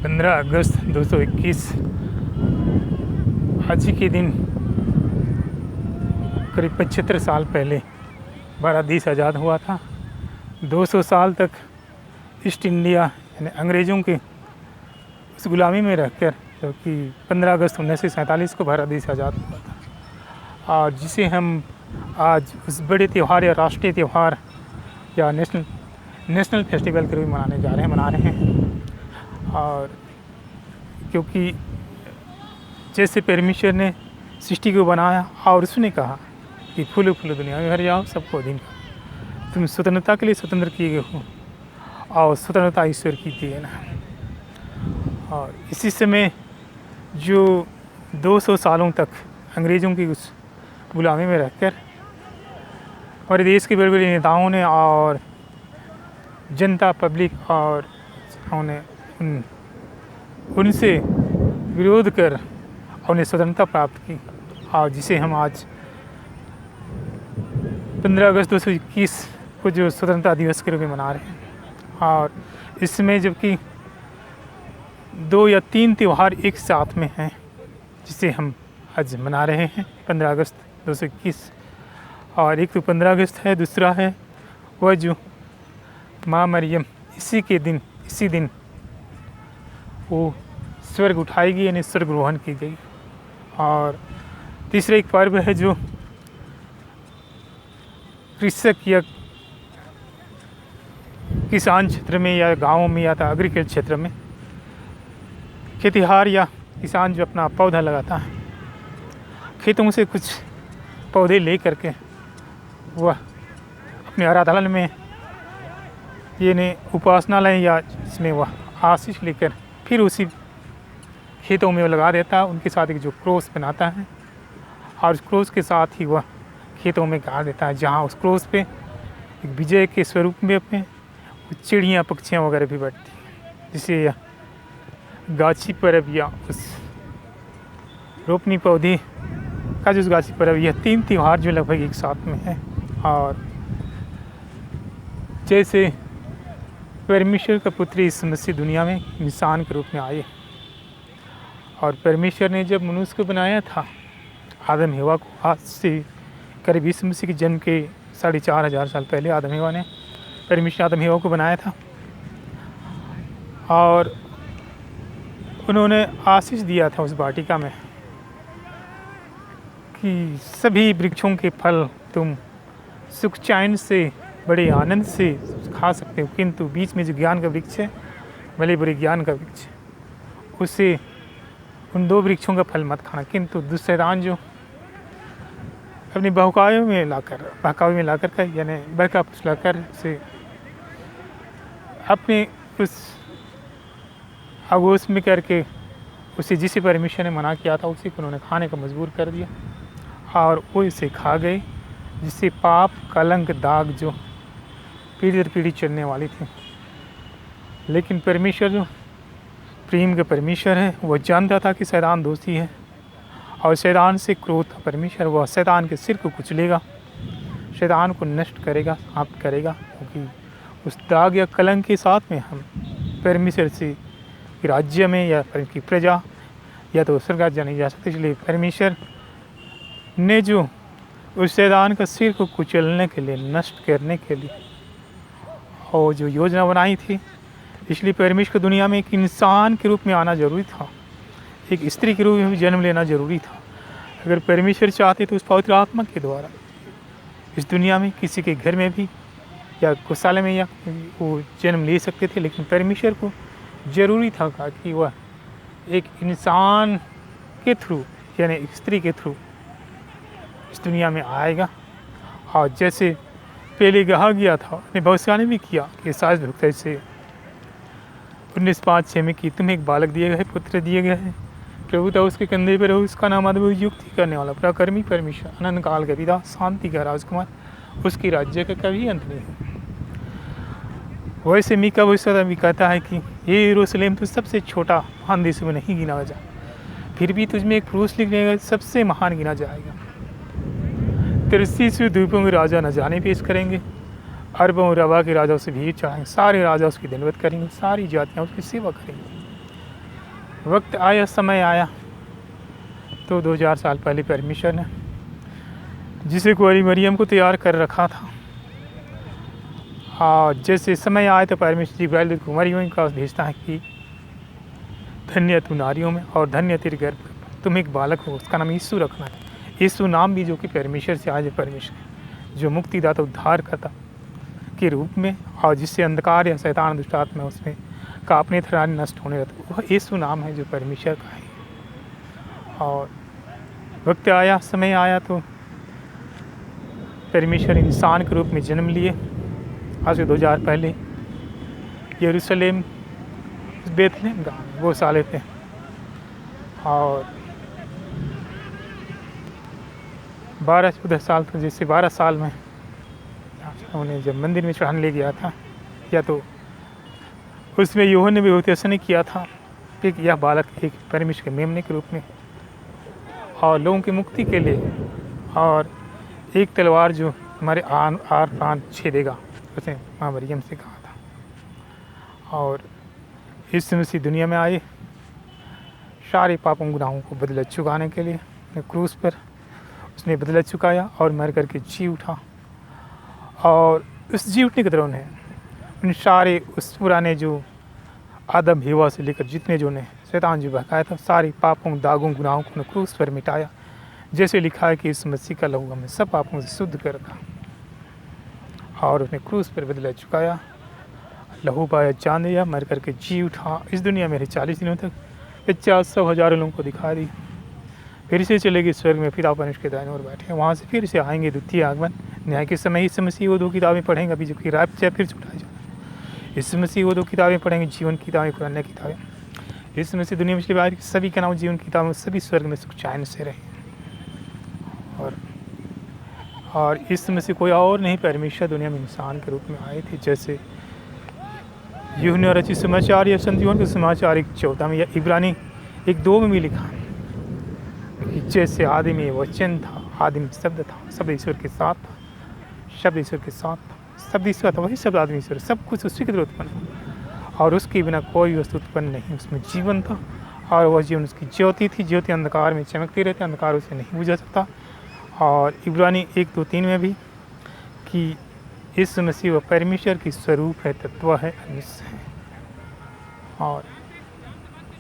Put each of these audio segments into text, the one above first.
15 अगस्त 221 आज ही के दिन करीब 75 साल पहले भारत देश आज़ाद हुआ था। 200 साल तक ईस्ट इंडिया यानी अंग्रेज़ों के उस गुलामी में रहकर, जबकि 15 अगस्त 1947 को भारत देश आज़ाद हुआ था, और जिसे हम आज उस बड़े त्यौहार या राष्ट्रीय त्यौहार या नेशनल फेस्टिवल के रूप में मना रहे हैं। और क्योंकि जैसे परमेश्वर ने सृष्टि को बनाया और उसने कहा कि फूलो फूलो दुनिया में भर जाओ, सबको दिन तुम स्वतंत्रता के लिए स्वतंत्र किए गए हो और स्वतंत्रता ईश्वर की देन है। और इसी समय जो 200 सालों तक अंग्रेज़ों की उस गुलामी में रहकर हमारे देश के बड़े बड़े नेताओं ने और जनता पब्लिक और उन्होंने उनसे विरोध कर उन्हें स्वतंत्रता प्राप्त की, और जिसे हम आज 15 अगस्त 221 को जो स्वतंत्रता दिवस के रूप में मना रहे हैं। और इसमें जबकि 2 या 3 त्यौहार एक साथ में हैं जिसे हम आज मना रहे हैं 15 अगस्त 221, और एक तो 15 अगस्त है, दूसरा है वह जो माँ मरियम इसी दिन वो स्वर्ग उठाएगी यानी स्वर्गरोहण की गई। और तीसरा एक पर्व है जो कृषक या किसान क्षेत्र में या गाँव में या एग्रीकल्चर क्षेत्र में खेतिहार या किसान जो अपना पौधा लगाता है, खेतों से कुछ पौधे ले करके वह अपने आराधनालय में यानी उपासनालय या इसमें वह आशीष लेकर फिर उसी खेतों में वो लगा देता है। उनके साथ एक जो क्रॉस बनाता है और उस क्रॉस के साथ ही वह खेतों में गाड़ देता है, जहाँ उस क्रॉस पे एक विजय के स्वरूप में अपने चिड़ियाँ पक्षियाँ वगैरह भी बैठती हैं, जिसे गाछी पर्व या उस रोपनी पौधे का जो गाछी पर्व, यह 3 त्यौहार जो लगभग एक साथ में है। और जैसे परमेश्वर का पुत्र यीशु मसीह दुनिया में इंसान के रूप में आए, और परमेश्वर ने जब मनुष्य को बनाया था, आदम हेवा को, आज से करीब यीशु मसीह के जन्म के 4,500 साल पहले आदम हेवा ने परमेश्वर आदम हेवा को बनाया था, और उन्होंने आशीष दिया था उस वाटिका में कि सभी वृक्षों के फल तुम सुख चैन से बड़े आनंद से खा सकते हो, किंतु बीच में जो ज्ञान का वृक्ष है, भले बुरे ज्ञान का वृक्ष, उसे उन 2 वृक्षों का फल मत खाना। किंतु दुष्टैतान जो अपनी बहकावे में लाकर का यानी बहका फुसलाकर से अपने उस आगोश में करके उसे जिसे परमेश्वर ने मना किया था उसी को उन्होंने खाने को मजबूर कर दिया, और वो इसे खा गए, जिससे पाप कलंक दाग जो पीढ़ी दर पीढ़ी चलने वाली थी। लेकिन परमेश्वर जो प्रेम का परमेश्वर है, वह जानता था कि शैतान दोषी है और शैतान से क्रोध था परमेश्वर, वह शैतान के सिर को कुचलेगा, शैतान को नष्ट करेगा, समाप्त करेगा, क्योंकि उस दाग या कलंक के साथ में हम परमेश्वर से राज्य में या की प्रजा या तो स्वर्ग राज्य नहीं जा सकते। इसलिए परमेश्वर ने जो उस शैतान का सिर को कुचलने के लिए, नष्ट करने के लिए और जो योजना बनाई थी, इसलिए परमेश्वर को दुनिया में एक इंसान के रूप में आना जरूरी था, एक स्त्री के रूप में जन्म लेना जरूरी था। अगर परमेश्वर चाहते तो उस पवित्र आत्मा के द्वारा इस दुनिया में किसी के घर में भी या गौशाला में या वो जन्म ले सकते थे, लेकिन परमेश्वर को ज़रूरी था कि वह एक इंसान के थ्रू यानी एक स्त्री के थ्रू इस दुनिया में आएगा। और जैसे पहले कहा गया था, ने भविष्यवाणी भी किया कि सास भक्त से 19:5-6 में कि तुम्हें एक बालक दिए गए, पुत्र दिए गए हैं, प्रभुता उसके कंधे पर हो, उसका नाम अद्भुत युक्ति करने वाला, पराक्रमी परमेश्वर, अनंत काल का पिता, शांति का राजकुमार, उसकी राज्य का कभी अंत नहीं। वैसे मीका भविष्यवाणी भी कहता है कि ये यरूशलेम तो सबसे छोटा महान देश में नहीं गिना जा, फिर भी तुझमें एक पुरुष लिखने सबसे महान गिना जाएगा। 33 द्वीपों के राजा न जाने पेश करेंगे, अरबों रवा के राजा उसे भीड़ चढ़ाएंगे, सारे राजा उसकी दंडवत करेंगे, सारी जातियाँ उसकी सेवा करेंगी। वक्त आया, समय आया तो 2000 साल पहले परमेश्वर ने जिसे कुंवारी मरियम को तैयार कर रखा था, और जैसे समय आए तो परमेश्वर जी इब्राहिम कुंवारियों का भेजता है कि धन्य तू नारियों में और धन्य तेरे गर्भ तुम एक बालक हो, उसका नाम यीशु रखना है। यीशु नाम भी जो कि परमेश्वर से आज है, परमेश्वर जो मुक्तिदाता उद्धार करता के रूप में, और जिससे अंधकार या शैतान दुष्ट आत्मा उसमें कांपने थराने नष्ट होने रहता, वह यीशु नाम है जो परमेश्वर का है। और वक्त आया, समय आया तो परमेश्वर इंसान के रूप में जन्म लिए आज से 2000 पहले यरूशलेम बेथलेहम गाँव में वो साले थे। और 12-14 साल तक, जैसे 12 साल में उन्हें जब मंदिर में चढ़ाने ले गया था, या तो उसमें यूहन्ना ने भी भविष्यवाणी किया था कि यह बालक एक परमेश्वर के मेमने के रूप में और लोगों की मुक्ति के लिए, और एक तलवार जो हमारे आर प्राण छेदेगा, उसने माँ मरियम से कहा था। और इस मसीह दुनिया में आए सारे पापों गुनाहों को बदला चुकाने के लिए, क्रूस पर उसने बदला चुकाया और मर करके जी उठा। और उस जी उठने के दौरान है उन सारे उस पुराने जो आदम हवा से लेकर जितने जो ने शैतान जो बहकाया था, सारे पापों दागों गुनाहों को क्रूस पर मिटाया। जैसे लिखा है कि इस मसीह का लहू हमें सब पापों से शुद्ध करता, और उसने क्रूस पर बदला चुकाया, लहू पाया, जान दिया, मर करके जी उठा। इस दुनिया में 40 दिनों तक 50-100 हज़ारों लोगों को दिखा दी, फिर से चले गए स्वर्ग में, फिर परमेश्वर के दाहिने ओर बैठे, वहाँ से फिर से आएंगे द्वितीय आगमन, न्याय के समय। इस मसीह वो 2 किताबें पढ़ेंगे, अभी जो कि रात से फिर छुटाया जाए। इस मसीह वो 2 किताबें पढ़ेंगे, जीवन की किताबें, पुरानी किताबें। इस मसीह दुनिया में बाहर सभी का नाम जीवन की किताबों में, सभी स्वर्ग में सुख चैन से रहे। और इस मसीह कोई और नहीं, परमेश्वर दुनिया में इंसान के रूप में आए थे। जैसे यूहन्ना रचित समाचार या संत यूहन्ना के समाचार 1:14 में या इब्रानी 1:2 में भी लिखा कि जैसे आदि में वचन था, आदि में शब्द था, शब्द ईश्वर के साथ था, शब्द ईश्वर के साथ था, शब्द ईश्वर था, वही शब्द आदमी ईश्वर, सब कुछ उसी के द्वारा उत्पन्न, और उसके बिना कोई वस्तु उत्पन्न नहीं। उसमें जीवन था और वह जीवन उसकी ज्योति थी, ज्योति अंधकार में चमकती रहती, अंधकार उसे नहीं बुझा सकता। और इब्रानी 1:2-3 में भी कि इस मसीह व परमेश्वर की स्वरूप है, तत्व है, अनिश्चय है। और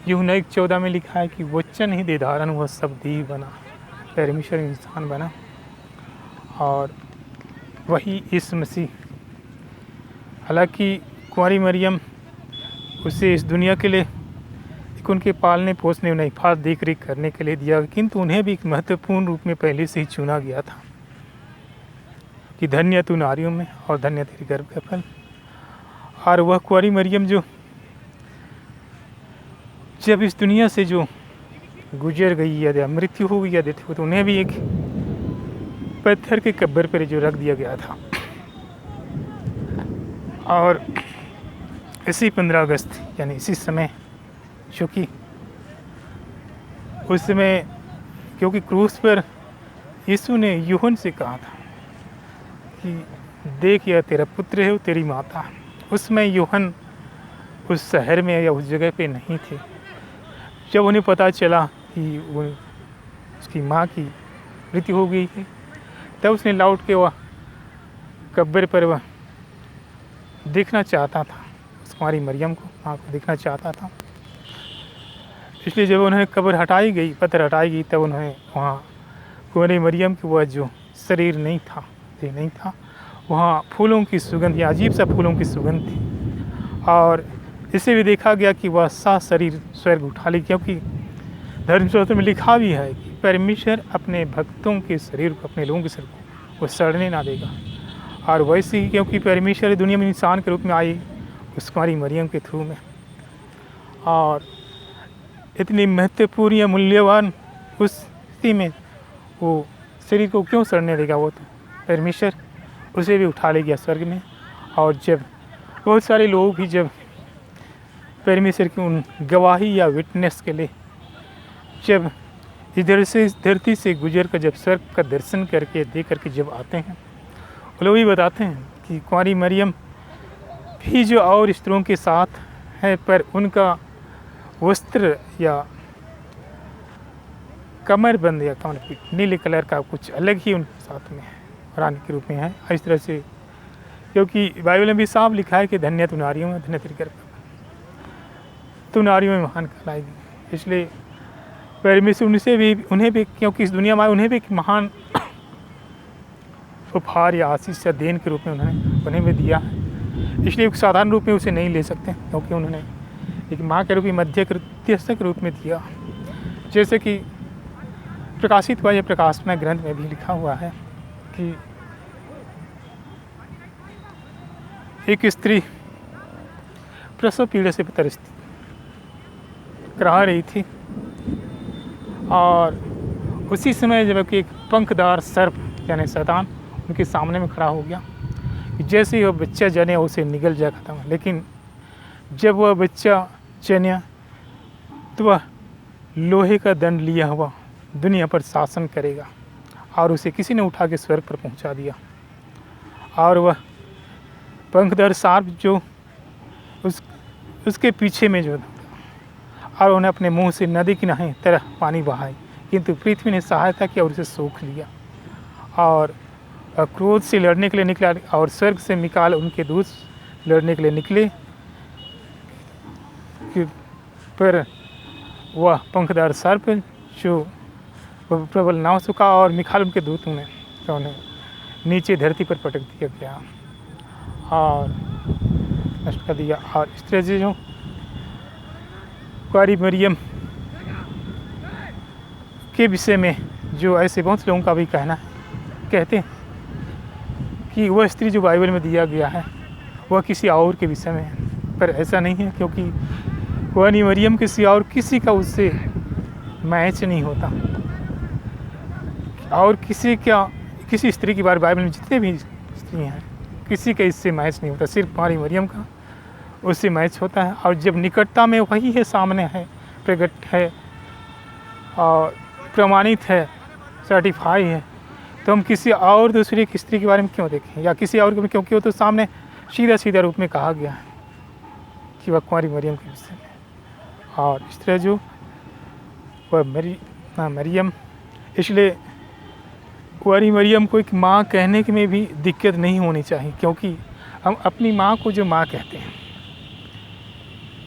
यूहन्ना 1:14 में लिखा है कि वचन ही देधारण हुआ, सब देह बना, परमेश्वर इंसान बना, और वही इस मसीह। हालांकि कुंवारी मरियम उसे इस दुनिया के लिए एक उनके पालने पोसने उन्हें हिफाजत देख रेख करने के लिए दिया, किंतु उन्हें भी एक महत्वपूर्ण रूप में पहले से ही चुना गया था कि धन्य तू नारियों में और धन्य तेरे गर्भ का फल। और वह कुंवारी मरियम जो जब इस दुनिया से जो गुजर गई या मृत्यु हो गई या डेथ हो, तो उन्हें भी एक पत्थर के कब्र पर जो रख दिया गया था। और इसी 15 अगस्त यानी इसी समय, चूँकि उस समय क्योंकि क्रूस पर यीशु ने यूहन्ना से कहा था कि देख यह तेरा पुत्र है, तेरी माता। उसमें यूहन्ना उस शहर में या उस जगह पे नहीं थे। जब उन्हें पता चला कि वो उसकी माँ की मृत्यु हो गई है, तब उसने लौट के वह कब्र पर वह देखना चाहता था, उस कुंवारी मरियम को, माँ को देखना चाहता था। इसलिए जब उन्हें कब्र हटाई गई, पत्थर हटाई गई, तब उन्हें वहाँ कुंवारी मरियम की वह जो शरीर नहीं था, देह नहीं था, वहाँ फूलों की सुगंध या अजीब सा फूलों की सुगंध थी। और इसे भी देखा गया कि वह सा शरीर स्वर्ग उठा ली, क्योंकि धर्मशास्त्र में लिखा भी है कि परमेश्वर अपने भक्तों के शरीर को, अपने लोगों के शरीर को वो सड़ने ना देगा। और वैसे ही क्योंकि परमेश्वर दुनिया में इंसान के रूप में आई उस कुंवारी मरियम के थ्रू में, और इतनी महत्वपूर्ण या मूल्यवान उस स्थिति में वो शरीर को क्यों सड़ने देगा, वो तो परमेश्वर उसे भी उठा ले गया स्वर्ग में। और जब बहुत सारे लोग भी जब परमेश्वर की उन गवाही या विटनेस के लिए जब इधर से इस धरती से गुजर कर जब स्वर्ग का दर्शन करके देख करके जब आते हैं, वो लोग भी बताते हैं कि कुंवारी मरियम भी जो और स्त्रियों के साथ है, पर वस्त्र या कमरबंद या कमरपीठ नीले कलर का कुछ अलग ही उनके साथ में है, रानी के रूप में है। इस तरह से, क्योंकि बाइबल में भी साफ लिखा है कि धन्य तू नारियों में, धन्य तेरी गर्भ तू नारियों में महान कहलाएगी। इसलिए परमेश्वर उन्हें भी क्योंकि इस दुनिया में उन्हें भी एक महान उपहार या आशीष या देन के रूप में उन्हें भी दिया है। इसलिए एक साधारण रूप में उसे नहीं ले सकते, क्योंकि उन्होंने एक माँ के रूप में मध्यस्थक रूप में दिया। जैसे कि प्रकाशित हुआ, यह प्रकाशमय ग्रंथ में भी लिखा हुआ है कि एक स्त्री प्रसव पीड़ा से त्रस्त करा रही थी, और उसी समय जब कि एक पंखदार सर्प यानी शैतान उनके सामने में खड़ा हो गया, जैसे ही वह बच्चा जने उसे निगल जाए खत्म। लेकिन जब वह बच्चा जन्या तो वह लोहे का दंड लिया हुआ दुनिया पर शासन करेगा, और उसे किसी ने उठा के स्वर्ग पर पहुंचा दिया। और वह पंखदार सर्प जो उसके पीछे में जो, और उन्हें अपने मुंह से नदी की नहीं तरह पानी बहाई, किंतु पृथ्वी ने सहायता की और उसे सोख लिया। और क्रोध से लड़ने के लिए निकला, और स्वर्ग से मिकाल उनके दूत लड़ने के लिए निकले, पर वह पंखदार सर्प जो प्रबल ना हो सका, और मिकाल उनके दूत उन्हें नीचे धरती पर पटक दिया गया और नष्ट कर दिया। और इस तरह से जो कुंवारी मरियम के विषय में जो ऐसे बहुत लोगों का भी कहते हैं कि वह स्त्री जो बाइबल में दिया गया है वह किसी और के विषय में है, पर ऐसा नहीं है, क्योंकि कुंवारी मरियम किसी और किसी का उससे मैच नहीं होता। और किसी स्त्री के बारे बाइबल में जितने भी स्त्री हैं किसी का इससे मैच नहीं होता, सिर्फ कुंवारी मरियम का उससे मैच होता है। और जब निकटता में वही है, सामने है, प्रकट है और प्रमाणित है, सर्टिफाई है, तो हम किसी और दूसरे की स्त्री के बारे में क्यों देखें या किसी और को, क्योंकि वो तो सामने सीधा रूप में कहा गया है कि वह कुंवारी मरियम के विषय में। और इस तरह जो वह मरियम, इसलिए कुंवारी मरियम को एक माँ कहने के में भी दिक्कत नहीं होनी चाहिए, क्योंकि हम अपनी माँ को जो माँ कहते हैं,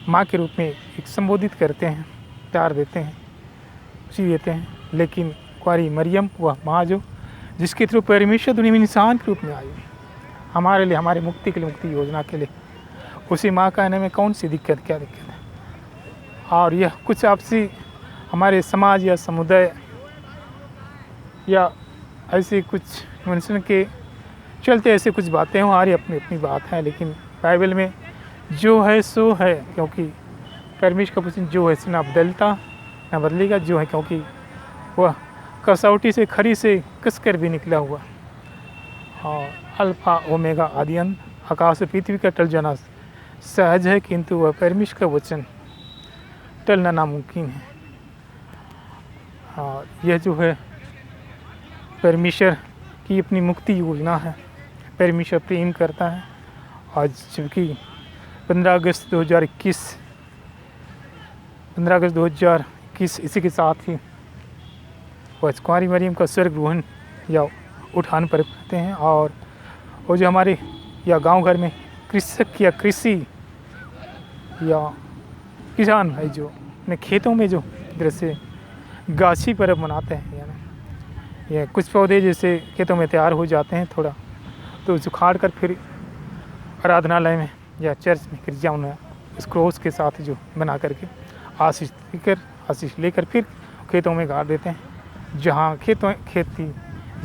माँ के रूप में एक संबोधित करते हैं, प्यार देते हैं, खुशी देते हैं। लेकिन कुंवारी मरियम वह माँ जो जिसके थ्रू परमेश्वर दुनिया में इंसान के रूप में आई हमारे लिए, हमारी मुक्ति के लिए, मुक्ति योजना के लिए, उसी माँ कहने में कौन सी दिक्कत, क्या दिक्कत है। और यह कुछ आपसी हमारे समाज या समुदाय या ऐसे कुछ मनुष्य के चलते ऐसे कुछ बातें हो, हमारी अपनी अपनी बात है। लेकिन बाइबल में जो है सो है, क्योंकि परमेश्वर का वचन जो है सो ना बदलता ना बदलेगा, जो है, क्योंकि वह कसौटी से खरी से कस कर भी निकला हुआ, और अल्फा ओमेगा आदि अंत, आकाश पृथ्वी का टल जाना सहज है, किंतु वह परमेश्वर का वचन टलना नामुमकिन है। और यह जो है परमेश्वर की अपनी मुक्ति योजना है। परमेश्वर प्रेम करता है। आज जबकि 15 अगस्त 2021 इसी के साथ ही वह कुंवारी मरियम का स्वर्गरोहण या उठान पर करते हैं। और वो जो हमारे या गांव घर में कृषक या कृषि या किसान भाई जो अपने खेतों में जो तरह से गाछी पर्व मनाते हैं, यानी या कुछ पौधे जैसे खेतों में तैयार हो जाते हैं थोड़ा, तो उसे उखाड़ कर फिर आराधनालय में या चर्च में गिरजाओं में उस क्रोस के साथ जो बना करके आशीष लेकर फिर खेतों में गाड़ देते हैं, जहाँ खेती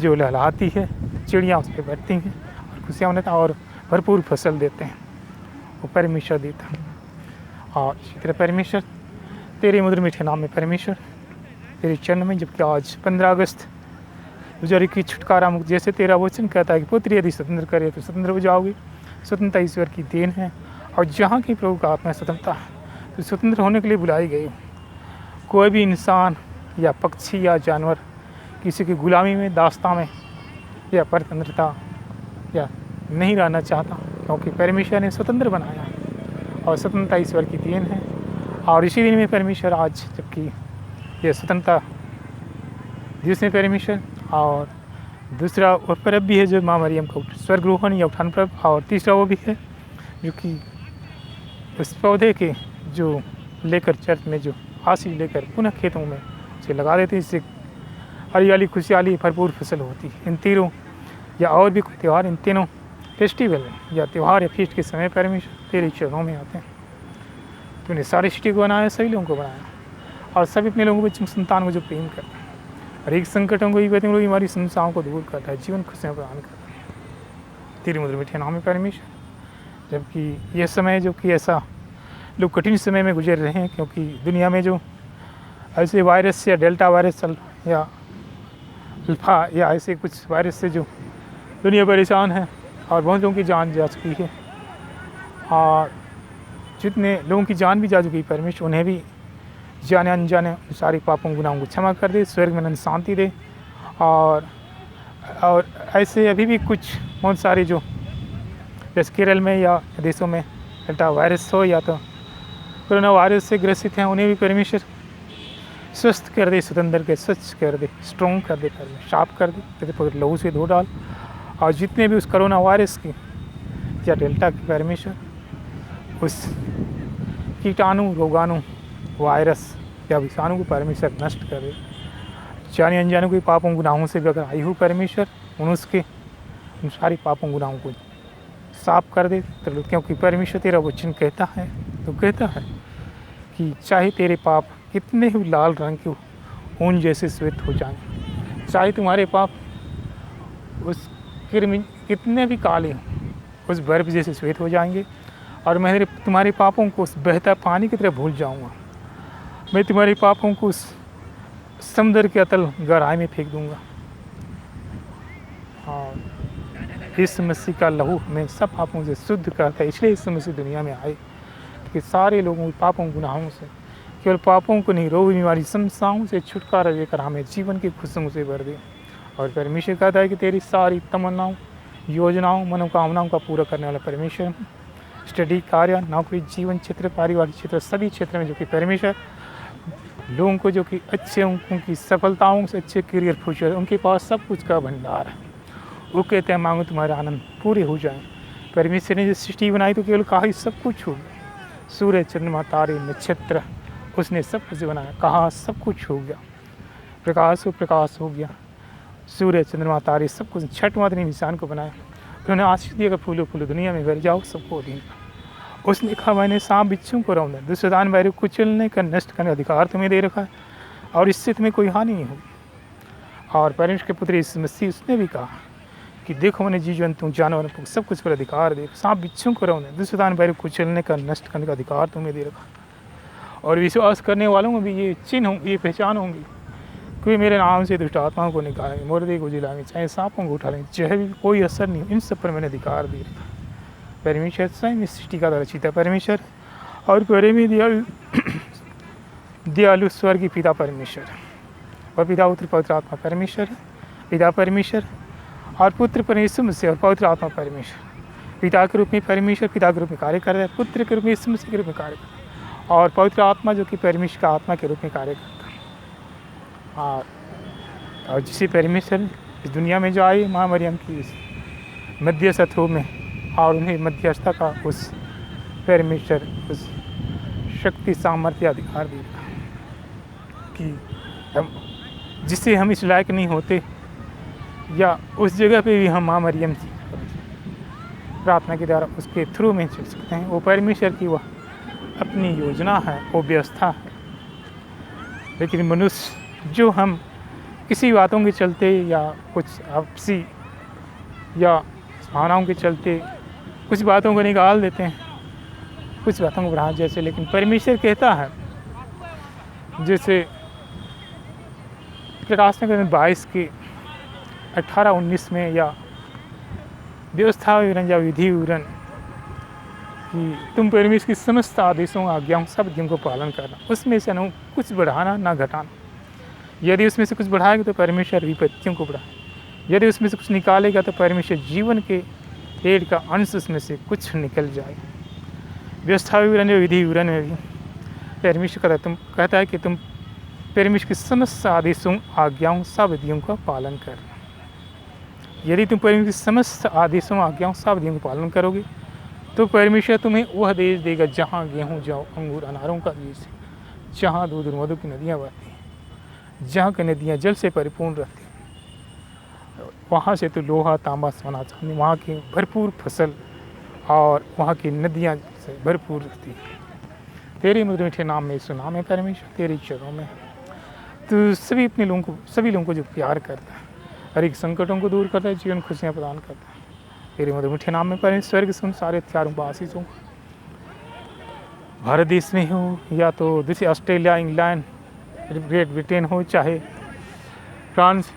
जो लहलाती है, चिड़ियाँ उस पर बैठती हैं और खुशियाँ मनाते हैं और भरपूर फसल देते हैं, वो परमेश्वर देता है। और इसी तरह परमेश्वर तेरे मधुर मीठे नाम में परमेश्वर तेरे चरण में, जबकि आज 15 अगस्त 2021 छुटकारा मुक्त, जैसे तेरा वचन कहता है कि पुत्र यदि स्वतंत्र करे तो स्वतंत्र हो जाओगे। स्वतंत्रता ईश्वर की देन है, और जहाँ की प्रभु का आत्मा स्वतंत्रता है तो स्वतंत्र होने के लिए बुलाई गई। कोई भी इंसान या पक्षी या जानवर किसी की गुलामी में, दास्ता में या परतंत्रता या नहीं रहना चाहता, क्योंकि परमेश्वर ने स्वतंत्र बनाया और स्वतंत्रता ईश्वर की देन है। और इसी दिन में परमेश्वर आज जबकि ये स्वतंत्रता दिवस में परमेश्वर, और दूसरा वो पर्व भी है जो माँ मरियम का स्वर्गरोहण या उत्थान पर्व, और तीसरा वो भी है जो कि उस पौधे के जो लेकर चर्च में जो आशीष लेकर पुनः खेतों में उसे लगा देते हैं, इससे हरियाली खुशहाली भरपूर फसल होती है। इन तीनों या और भी कोई त्यौहार, इन तीनों फेस्टिवल या त्यौहार या फीस्ट के समय परमेश्वर तेरे चरणों में आते हैं। तूने सारी सृष्टि को बनाया, सभी लोगों को बनाया, और सभी अपने लोगों को संतान को जो प्रेम करता है, हर एक संकटों को विपत्तियों हमारी समस्याओं को दूर करता है, जीवन खुशियाँ प्रदान करता है। तेरे मधुर मीठे नाम है परमेश्वर। जबकि यह समय जो कि ऐसा लोग कठिन समय में गुजर रहे हैं, क्योंकि दुनिया में जो ऐसे वायरस या डेल्टा वायरस या अल्फा या ऐसे कुछ वायरस से जो दुनिया परेशान है और बहुत लोगों की जान जा चुकी है, और जितने लोगों की जान भी जा चुकी है परमेश्वर उन्हें भी जाने अनजाने सारे पापों गुनाहों को क्षमा कर दे, स्वर्ग में शांति दे। और ऐसे अभी भी कुछ बहुत सारे जो जैसे केरल में या देशों में डेल्टा वायरस हो या तो कोरोना वायरस से ग्रसित हैं, उन्हें भी परमेश्वर स्वस्थ कर दे, स्वतंत्र के स्वच्छ कर दे, स्ट्रॉन्ग कर दे, शार्प कर दे, तेरे पकड़ लहू से धो डाल। और जितने भी उस कोरोना वायरस की या डेल्टा की परमेश्वर उस कीटाणु रोगाणु वायरस या विषाणु को परमेश्वर नष्ट कर दे। जाने अनजाने कोई पापों गुनाहों से भी अगर आई हो परमेश्वर उन सारे पापों गुनाहों को साफ कर दे, क्योंकि परमेश्वर तेरा वचन कहता है, तो कहता है कि चाहे तेरे पाप कितने ही लाल रंग के ऊन जैसे श्वेत हो जाएं, चाहे तुम्हारे पाप उस कृमि कितने भी काले हों उस बर्फ जैसे श्वेत हो जाएंगे, और मैं तुम्हारे पापों को उस बहता पानी की तरह भूल जाऊंगा। मैं तुम्हारे पापों को उस समुद्र के अतल गहराई में फेंक दूंगा। और इस मसीह का लहू में सब पापों से शुद्ध करता है, इसलिए इस मसीह दुनिया में आए कि सारे लोगों के पापों गुनाहों से, केवल पापों को नहीं, रोग बीमारी समस्याओं से छुटकारा देकर हमें जीवन की खुशियों से भर दे। और परमेश्वर कहता है कि तेरी सारी तमन्नाओं, योजनाओं, मनोकामनाओं का पूरा करने वाला परमेश्वर, स्टडी, कार्य, नौकरी, जीवन क्षेत्र, पारिवारिक क्षेत्र, सभी क्षेत्र में जो कि परमेश्वर लोगों को जो कि अच्छे उनकी सफलताओं से अच्छे करियर फ्यूचर, उनके पास सब कुछ का भंडार है। वो कहते हैं मांगो तुम्हारे आनंद पूरे हो जाएं। परमेश्वर ने जो सृष्टि बनाई तो केवल कहा सब कुछ हो गया, सूर्य चंद्रमा तारे नक्षत्र उसने सब कुछ बनाया, कहा सब कुछ हो गया, प्रकाश हो गया, सूर्य चंद्रमा तारे सब कुछ। छठवां दिन इंसान को बनाया, उन्होंने आशीष दिया कि फूलो फूलो दुनिया में भर जाओ सबको अधीन। उसने कहा मैंने सांप बिच्छू को रौंदा, दुष्टदान बैर को कुचलने का नष्ट करने का अधिकार तुम्हें दे रखा है, और इससे तुम्हें कोई हानि नहीं होगी। और परमेश्वर के पुत्र यीशु मसीह उसने भी कहा कि देखो मैंने जीव जंतु जानवरों को सब कुछ पर अधिकार दे, सांप बिच्छू को रौंदा, दुष्टदान बैर को कुचलने का नष्ट करने का अधिकार तुम्हें दे रखा। और विश्वास करने वालों में भी ये चिन्ह होंगे, ये पहचान होंगी, कोई मेरे नाम से दुष्ट आत्माओं को निकालेंगे, मुर्दे को जिलाएंगे, चाहे सांपों को उठा लेंगे, चाहे भी कोई असर नहीं, इन सब पर मैंने अधिकार दे रखा। परमेश्वर स्वयं इस सृष्टि का रचिता परमेश्वर और बड़े में दयालु स्वर्गीय पिता परमेश्वर और पिता पुत्र पवित्र आत्मा परमेश्वर, पिता परमेश्वर और पुत्र परमेश्वर मसीह और पवित्र आत्मा परमेश्वर, पिता के रूप में परमेश्वर पिता के रूप में कार्य कर रहा है, पुत्र के रूप में यीशु मसीह के रूप में कार्य कर रहा है, और पवित्र आत्मा जो कि परमेश्वर का आत्मा के रूप में कार्य करता है। और जिसे परमेश्वर इस दुनिया में जो आई माँ मरियम की मध्यस्थ रूप में, और उन्हें मध्यस्थता का उस परमेश्वर उस शक्ति सामर्थ्य अधिकार दी कि हम जिससे हम इस लायक नहीं होते, या उस जगह पे भी हम माँ मरियम जी प्रार्थना के द्वारा उसके थ्रू में चल सकते हैं। वो परमेश्वर की वह अपनी योजना है, वो व्यवस्था है। लेकिन मनुष्य जो हम किसी बातों के चलते या कुछ आपसी या भावनाओं के चलते कुछ बातों को निकाल देते हैं, कुछ बातों को बढ़ा जैसे, लेकिन परमेश्वर कहता है जैसे प्रकाश नगर 22 के 18-19 में, या व्यवस्था विवरण या विधि विवरण कि तुम परमेश्वर की समस्त आदेशों आज्ञाओं सब विधियों को पालन करना, उसमें से न कुछ बढ़ाना ना घटाना। यदि उसमें से कुछ बढ़ाएगा तो परमेश्वर विपत्तियों को बढ़ाए, यदि उसमें से कुछ निकालेगा तो परमेश्वर जीवन के पेड़ का अंश उसमें से कुछ निकल जाए। व्यवस्था विवरण या विधि विवरण में भी परमेश्वर कहता है कि तुम परमेश्वर के समस्त आदेशों आज्ञाओं सब विधियों का पालन कर। यदि तुम परमेश्वर के समस्त आदेशों आज्ञाओं सब विधियों का पालन करोगे तो परमेश्वर तुम्हें वह देश देगा जहाँ गेहूँ जौ अंगूर अनारों का देश है, जहाँ दूध और मधु की नदियाँ बहती हैं, जहाँ की नदियाँ जल से परिपूर्ण रहती हैं। वहाँ से तो लोहा तांबा सोना चांदी वहाँ की भरपूर फसल और वहाँ की नदियाँ से भरपूर रहती हैं। तेरे मधुर मीठे नाम में सुनाम है परमेश्वर, तेरे चरणों में तो सभी लोगों को जो प्यार करता है, हर एक संकटों को दूर करता है, जीवन खुशियाँ प्रदान करता है। तेरे मधुर मीठे नाम में परमेश्वर स्वर्ग सुन सारे हथियारों को आशीष हो। भारत देश में हो या तो दूसरे ऑस्ट्रेलिया, इंग्लैंड, ग्रेट ब्रिटेन हो, चाहे फ्रांस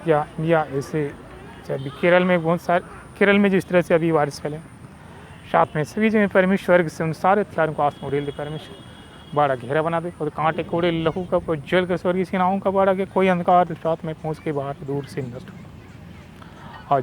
या इंडिया, ऐसे चाहे केरल में बहुत सारे, केरल में जिस तरह से अभी बारिश फैले, साथ में सभी जगह परमेश्वर से उन सारे हथियारों को आसमान उड़ेल दे परमेश्वर, बाड़ा घेरा बना दे और कांटे कोड़े लहू का कोई जल कर स्वर्गीय सेनाओं का बाड़ा के कोई अंधकार साथ में पहुँच के बाहर दूर से नष्ट हो। और